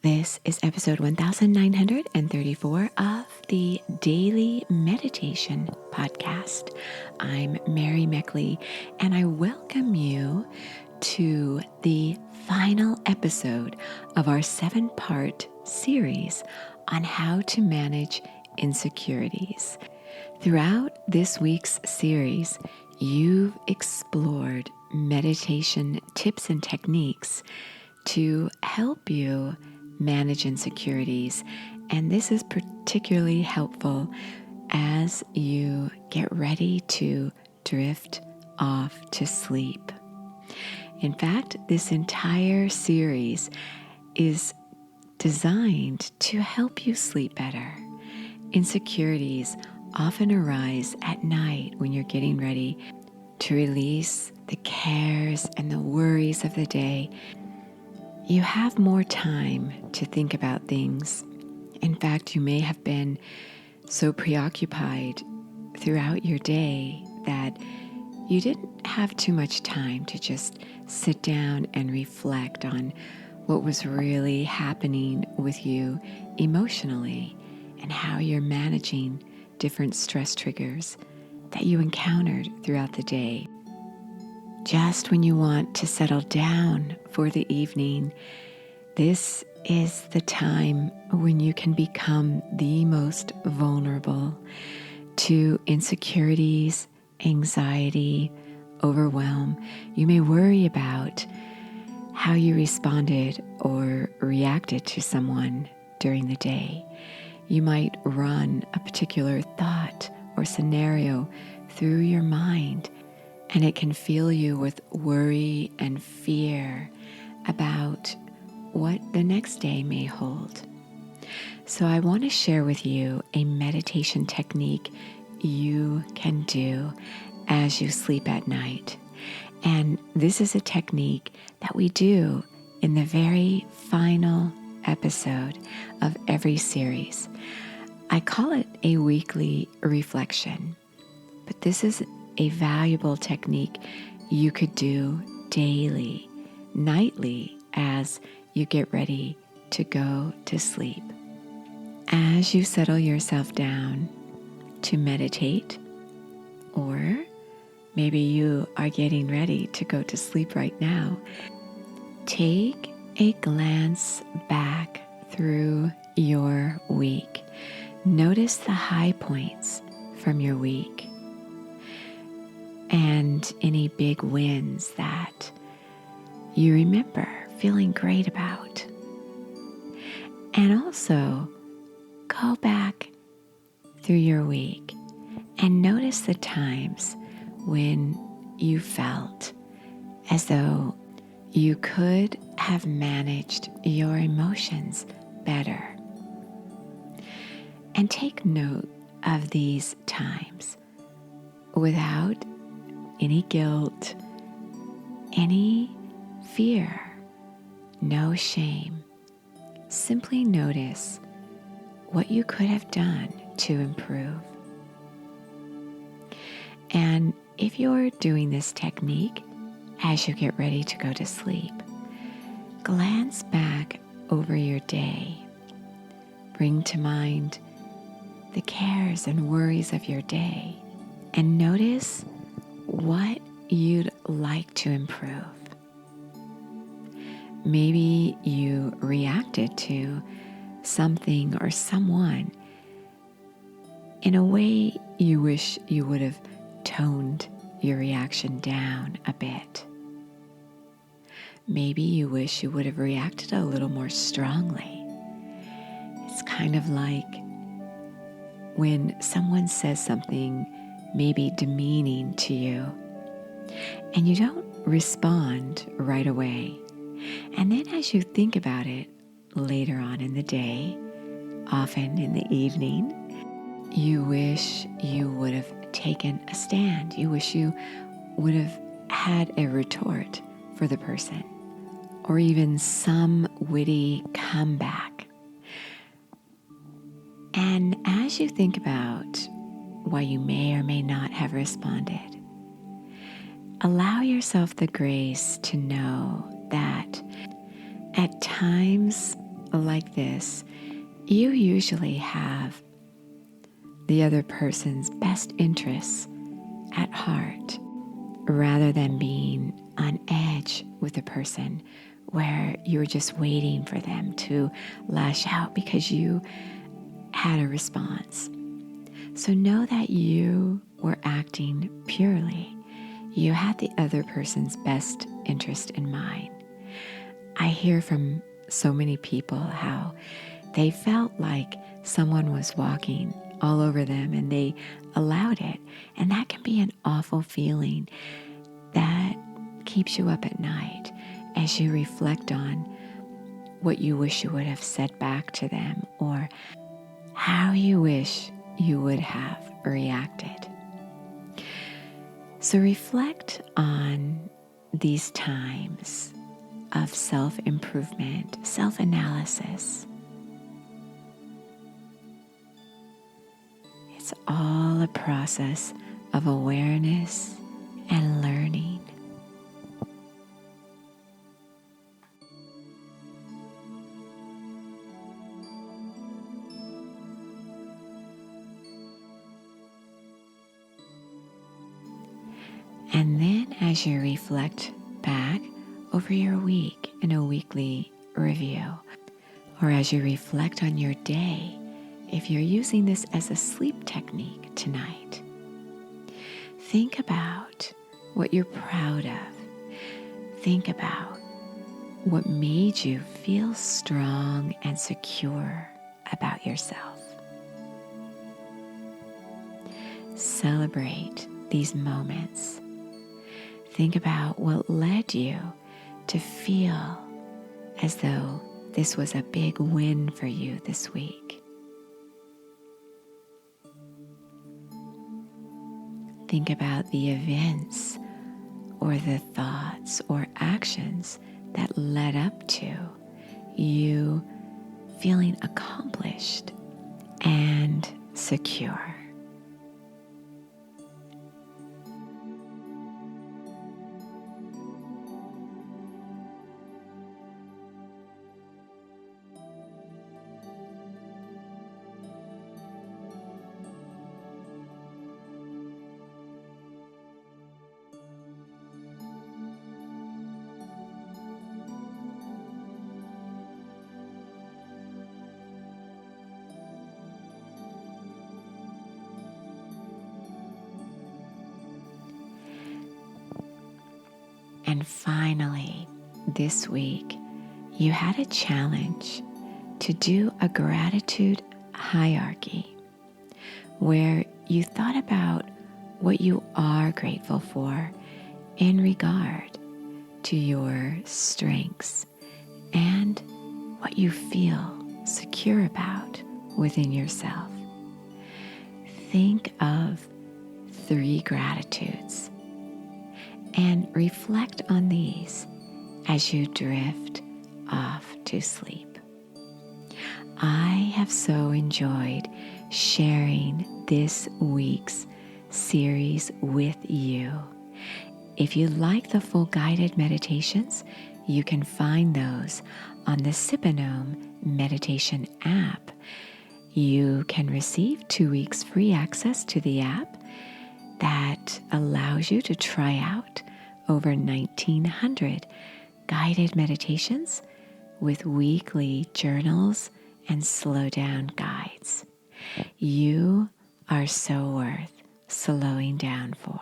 This is episode 1934 of the Daily Meditation Podcast. I'm Mary Meckley, and I welcome you to the final episode of our 7-part series on how to manage insecurities. Throughout this week's series, you've explored meditation tips and techniques to help you manage insecurities, and this is particularly helpful as you get ready to drift off to sleep. In fact, this entire series is designed to help you sleep better. Insecurities often arise at night when you're getting ready to release the cares and the worries of the day. You have more time to think about things. In fact, you may have been so preoccupied throughout your day that you didn't have too much time to just sit down and reflect on what was really happening with you emotionally and how you're managing different stress triggers that you encountered throughout the day. Just when you want to settle down for the evening, this is the time when you can become the most vulnerable to insecurities, anxiety, overwhelm. You may worry about how you responded or reacted to someone during the day. You might run a particular thought or scenario through your mind, and it can fill you with worry and fear about what the next day may hold. So I want to share with you a meditation technique you can do as you sleep at night. And this is a technique that we do in the very final episode of every series. I call it a weekly reflection, but this is a valuable technique you could do daily, nightly, as you get ready to go to sleep. As you settle yourself down to meditate, or maybe you are getting ready to go to sleep right now, take a glance back through your week. Notice the high points from your week and any big wins that you remember feeling great about. And also go back through your week and notice the times when you felt as though you could have managed your emotions better. And take note of these times without any guilt, any fear, no shame. Simply notice what you could have done to improve. And if you're doing this technique as you get ready to go to sleep, glance back over your day. Bring to mind the cares and worries of your day and notice what you'd like to improve. Maybe you reacted to something or someone in a way you wish you would have toned your reaction down a bit. Maybe you wish you would have reacted a little more strongly. It's kind of like when someone says something maybe demeaning to you, and you don't respond right away. And then as you think about it later on in the day, often in the evening, you wish you would have taken a stand. You wish you would have had a retort for the person, or even some witty comeback. And as you think about why you may or may not have responded, allow yourself the grace to know that at times like this, you usually have the other person's best interests at heart rather than being on edge with a person where you're just waiting for them to lash out because you had a response. So know that you were acting purely. You had the other person's best interest in mind. I hear from so many people how they felt like someone was walking all over them and they allowed it. And that can be an awful feeling that keeps you up at night as you reflect on what you wish you would have said back to them or how you wish you would have reacted. So reflect on these times of self-improvement, self-analysis. It's all a process of awareness and learning. And then as you reflect back over your week in a weekly review, or as you reflect on your day, if you're using this as a sleep technique tonight, think about what you're proud of. Think about what made you feel strong and secure about yourself. Celebrate these moments. Think about what led you to feel as though this was a big win for you this week. Think about the events or the thoughts or actions that led up to you feeling accomplished and secure. And finally, this week, you had a challenge to do a gratitude hierarchy where you thought about what you are grateful for in regard to your strengths and what you feel secure about within yourself. Think of 3 gratitudes and reflect on these as you drift off to sleep. I have so enjoyed sharing this week's series with you. If you like the full guided meditations, you can find those on the Sipanome meditation app. You can receive 2 weeks free access to the app that allows you to try out over 1,900 guided meditations with weekly journals and slow down guides. You are so worth slowing down for.